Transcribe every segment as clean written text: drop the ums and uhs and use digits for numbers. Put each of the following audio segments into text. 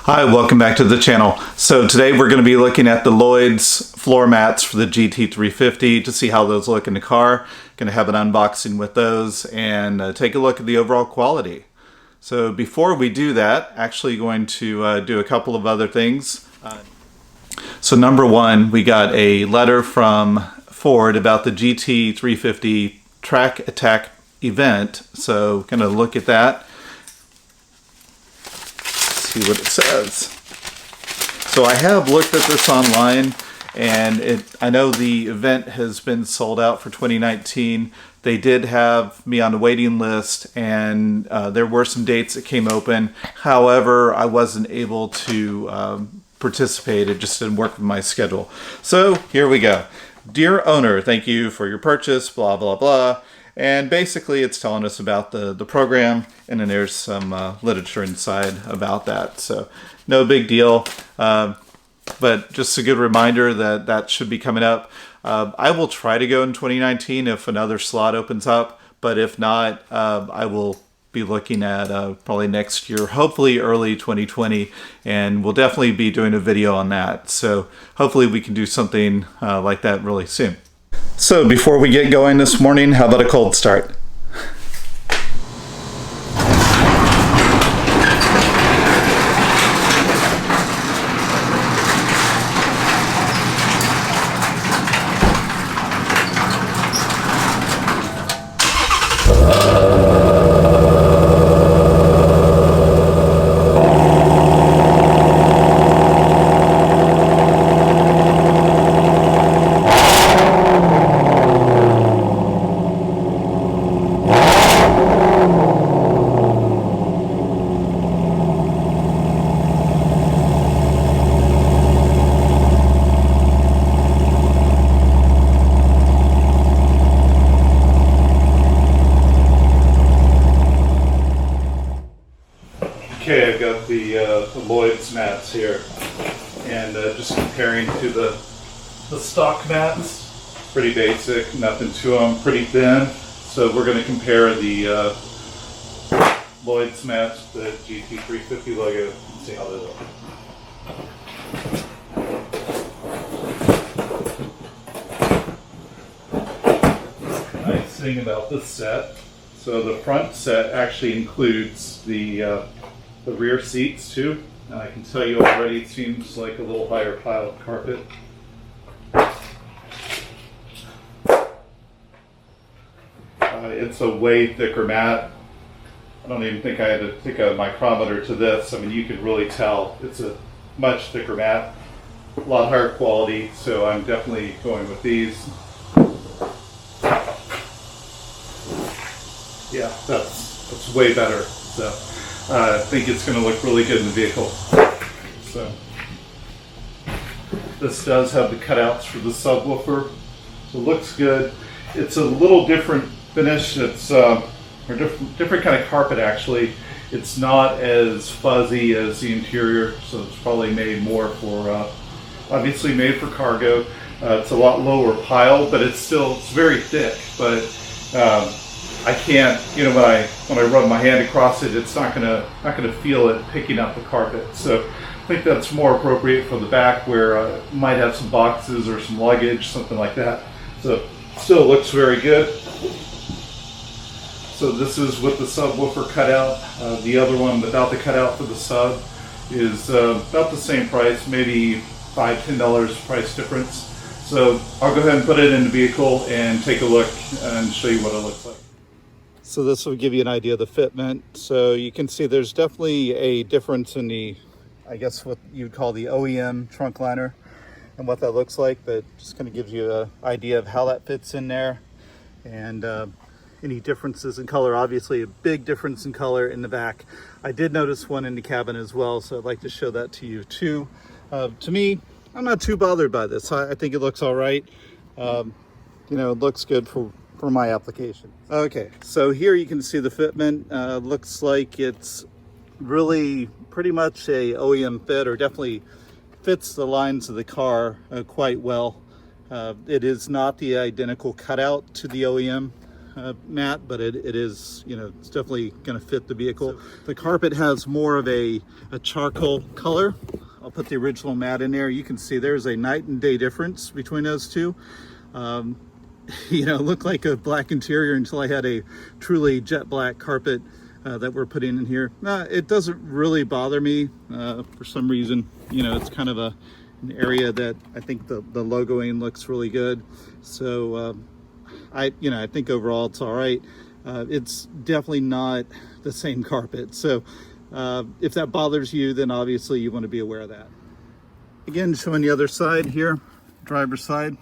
Hi, welcome back to the channel. So today we're going to be looking at the Lloyds floor mats for the GT350 to see how those look in the car. Going to have an unboxing with those and take a look at the overall quality. So before we do that, actually going to do a couple of other things. So number one, we got a letter from Ford about the GT350 Track Attack event. So going to look at that. See what it says. So I have looked at this online, and I know the event has been sold out for 2019. They did have me on the waiting list, and there were some dates that came open. However, I wasn't able to participate. It just didn't work with my schedule. So here we go. Dear owner, thank you for your purchase, blah, blah, blah. And basically it's telling us about the program, and then there's some literature inside about that. So no big deal, but just a good reminder that that should be coming up. I will try to go in 2019 if another slot opens up, but if not, I will be looking at probably next year, hopefully early 2020, and we'll definitely be doing a video on that. So hopefully we can do something like that really soon. So before we get going this morning, how about a cold start? Okay, I've got the Lloyds mats here, and just comparing to the stock mats, pretty basic, nothing to them, pretty thin. So we're going to compare the Lloyds mats, the GT350 logo, and see how they look. Nice thing about this set, so the front set actually includes the rear seats too, and I can tell you already it seems like a little higher pile of carpet. It's a way thicker mat. I don't even think I had to take a micrometer to this. I mean, you could really tell it's a much thicker mat, a lot higher quality, so I'm definitely going with these. Yeah, that's way better. So I think it's going to look really good in the vehicle. So this does have the cutouts for the subwoofer, so it looks good. It's a little different finish. It's or different kind of carpet actually. It's not as fuzzy as the interior, so it's probably made more for obviously made for cargo. It's a lot lower pile, but it's very thick. But I can't, you know, when I rub my hand across it, it's not gonna feel it picking up the carpet. So I think that's more appropriate for the back, where it might have some boxes or some luggage, something like that. So still looks very good. So this is with the subwoofer cutout. The other one without the cutout for the sub is about the same price, maybe $5–10 price difference. So I'll go ahead and put it in the vehicle and take a look and show you what it looks like. So this will give you an idea of the fitment. So you can see there's definitely a difference in the, I guess what you'd call the OEM trunk liner and what that looks like, but just kind of gives you an idea of how that fits in there. And any differences in color, obviously a big difference in color in the back. I did notice one in the cabin as well, so I'd like to show that to you too. To me, I'm not too bothered by this. I think it looks all right. You know, it looks good for my application. Okay, so here you can see the fitment. Looks like it's really pretty much a OEM fit, or definitely fits the lines of the car quite well. It is not the identical cutout to the OEM. matte, but it is, you know, it's definitely going to fit the vehicle. The carpet has more of a charcoal color. I'll put the original matte in there. You can see there's a night and day difference between those two. You know, it looked like a black interior until I had a truly jet black carpet that we're putting in here. It doesn't really bother me for some reason. You know, it's kind of an area that I think the logoing looks really good. So I think overall it's all right. It's definitely not the same carpet. So if that bothers you, then obviously you want to be aware of that. Again, showing the other side here, driver's side.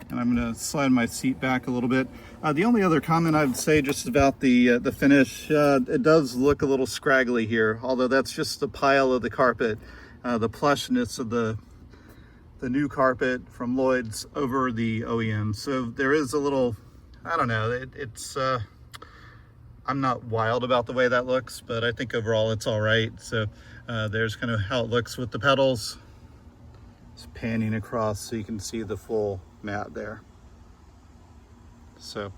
And I'm going to slide my seat back a little bit. The only other comment I would say just about the finish, it does look a little scraggly here, although that's just the pile of the carpet, the plushness of the new carpet from Lloyd's over the OEM. So there is a little, I don't know, it's I'm not wild about the way that looks, but I think overall it's all right. So there's kind of how it looks with the pedals. It's panning across so you can see the full matte there. So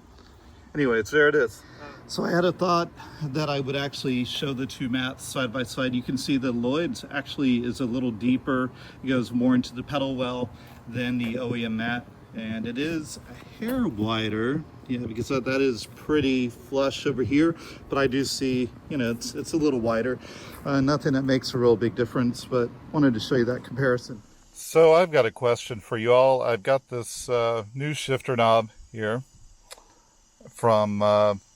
anyways, there it is. So I had a thought that I would actually show the two mattes side by side. You can see the Lloyd's actually is a little deeper. It goes more into the pedal well than the OEM matte, and it is a hair wider, yeah, because that is pretty flush over here, but I do see, you know, it's a little wider. Nothing that makes a real big difference, but wanted to show you that comparison. So I've got a question for you all. I've got this new shifter knob here from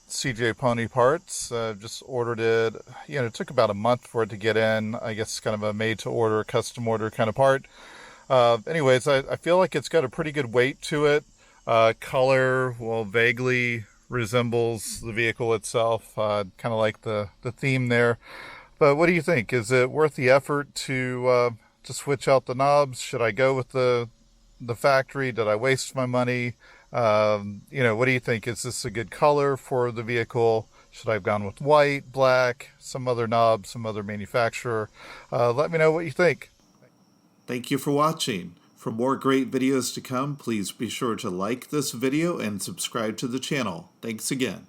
CJ Pony Parts. Just ordered it. You know, it took about a month for it to get in. I guess it's kind of a made-to-order, custom-order kind of part. Anyways, I feel like it's got a pretty good weight to it. Color, well, vaguely resembles the vehicle itself. Kind of like the theme there. But what do you think? Is it worth the effort to switch out the knobs? Should I go with the factory? Did I waste my money? You know, what do you think? Is this a good color for the vehicle? Should I have gone with white, black, some other knob, some other manufacturer? Let me know what you think. Thank you for watching. For more great videos to come, please be sure to like this video and subscribe to the channel. Thanks again.